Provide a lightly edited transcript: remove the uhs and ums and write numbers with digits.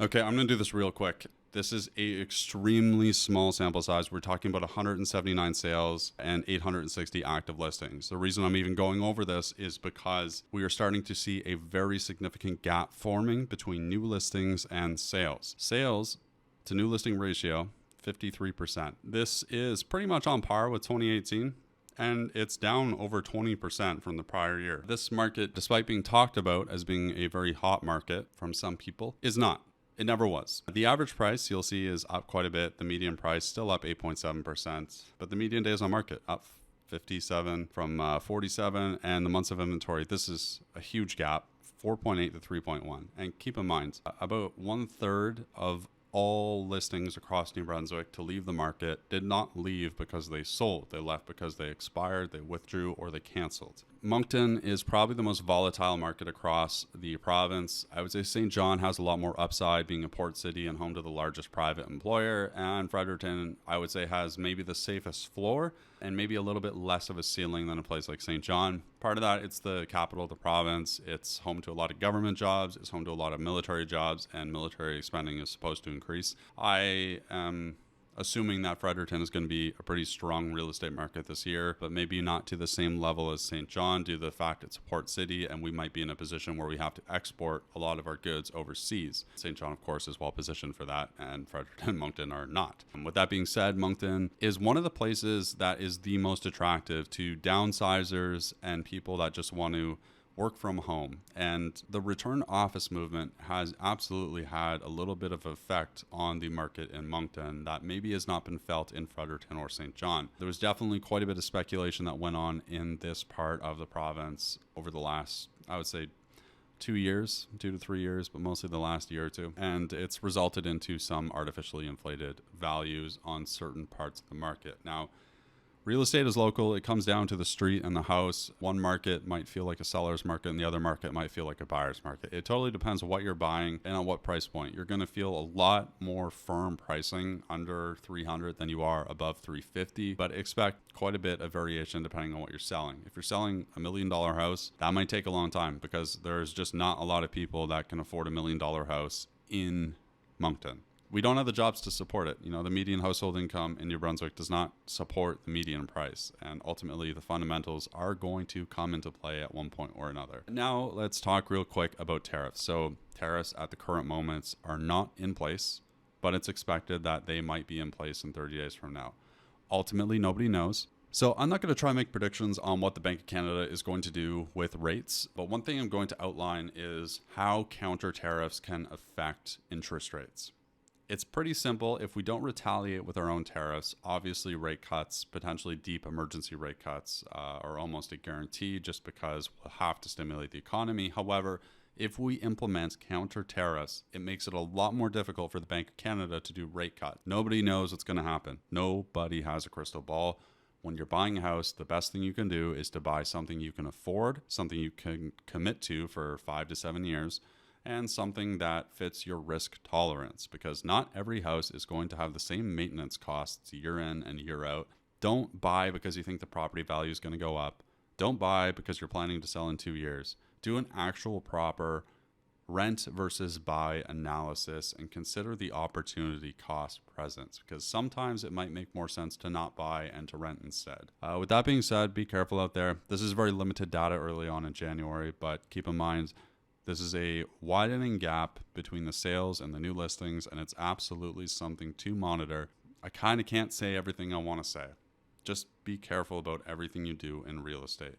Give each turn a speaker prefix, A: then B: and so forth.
A: Okay, I'm going to do this real quick. This is a extremely small sample size. We're talking about 179 sales and 860 active listings. The reason I'm even going over this is because we are starting to see a very significant gap forming between new listings and sales. Sales to new listing ratio, 53%. This is pretty much on par with 2018. And it's down over 20% from the prior year. This market, despite being talked about as being a very hot market from some people, is not. It never was. The average price you'll see is up quite a bit. The median price still up 8.7%, but the median days on market up 57 from 47, and the months of inventory, this is a huge gap, 4.8 to 3.1. And keep in mind, about 1/3 of all listings across New Brunswick to leave the market did not leave because they sold. They left because they expired, they withdrew, or they canceled. Moncton is probably the most volatile market across the province. I would say St. John has a lot more upside, being a port city and home to the largest private employer. And Fredericton, I would say, has maybe the safest floor and maybe a little bit less of a ceiling than a place like St. John. Part of that, it's the capital of the province. It's home to a lot of government jobs. It's home to a lot of military jobs, and military spending is supposed to increase. I am assuming that Fredericton is going to be a pretty strong real estate market this year, but maybe not to the same level as St. John due to the fact it's a port city and we might be in a position where we have to export a lot of our goods overseas. St. John, of course, is well positioned for that, and Fredericton and Moncton are not. And with that being said, Moncton is one of the places that is the most attractive to downsizers and people that just want to work from home. And the return office movement has absolutely had a little bit of effect on the market in Moncton that maybe has not been felt in Fredericton or St. John. There was definitely quite a bit of speculation that went on in this part of the province over the last, I would say, 2 to 3 years, but mostly the last year or two. And it's resulted into some artificially inflated values on certain parts of the market. Now, real estate is local. It comes down to the street and the house. One market might feel like a seller's market and the other market might feel like a buyer's market. It totally depends on what you're buying and on what price point. You're going to feel a lot more firm pricing under 300 than you are above 350, but expect quite a bit of variation depending on what you're selling. If you're selling $1 million house, that might take a long time because there's just not a lot of people that can afford $1 million house in Moncton. We don't have the jobs to support it. The median household income in New Brunswick does not support the median price. And ultimately, the fundamentals are going to come into play at one point or another. Now, let's talk real quick about tariffs. So tariffs at the current moments are not in place, but it's expected that they might be in place in 30 days from now. Ultimately, nobody knows. So I'm not going to try and make predictions on what the Bank of Canada is going to do with rates, but one thing I'm going to outline is how counter tariffs can affect interest rates. It's pretty simple. If we don't retaliate with our own tariffs, obviously rate cuts, potentially deep emergency rate cuts, are almost a guarantee just because we'll have to stimulate the economy. However, if we implement counter tariffs, it makes it a lot more difficult for the Bank of Canada to do rate cuts. Nobody knows what's going to happen. Nobody has a crystal ball. When you're buying a house, the best thing you can do is to buy something you can afford, something you can commit to for 5 to 7 years, and something that fits your risk tolerance, because not every house is going to have the same maintenance costs year in and year out. Don't buy because you think the property value is going to go up. Don't buy because you're planning to sell in 2 years. Do an actual proper rent versus buy analysis and consider the opportunity cost present, because sometimes it might make more sense to not buy and to rent instead. With that being said, be careful out there. This is very limited data early on in January, but keep in mind, this is a widening gap between the sales and the new listings, and it's absolutely something to monitor. I kind of can't say everything I want to say. Just be careful about everything you do in real estate.